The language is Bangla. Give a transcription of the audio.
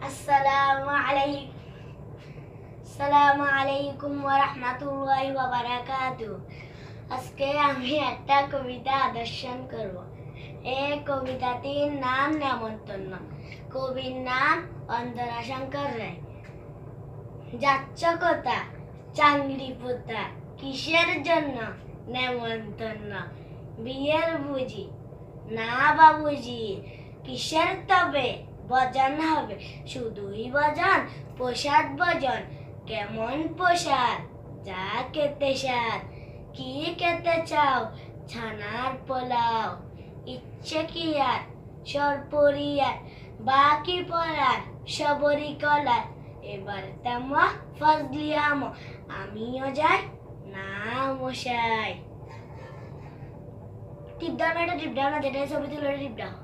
আসসালামু আলাইকুম ওয়া রাহমাতুল্লাহি ওয়া বারাকাতুহু। আজকে আমি একটা কবিতা আদর্শন করব। এই কবিতাটির নাম নেমন্তন্ন। কবির নাম অন্তরা শঙ্কর রায়। যাচ্ছ কোথা চাংড়ি পোতা, কিসের জন্য নেমন্তন্ন? বিয়ের বুঝি না বাবুজি, কিসের তবে ভজন হবে? শুধুই ভজন, প্রসাদ ভজন। কেমন প্রসাদ? যা খেতে স্বাদ। কি খেতে চাও? ছানার পোলাও। ইচ্ছে কি আর সরপরিয়ার, বাকি পড়ার সবরি কলার। এবার তেমা ফজলি আম, আমিও যাই না মশাই। টিপ দাও না, এটা টিপ দাও না, যেটা ছবি তুলে টিপ দাও।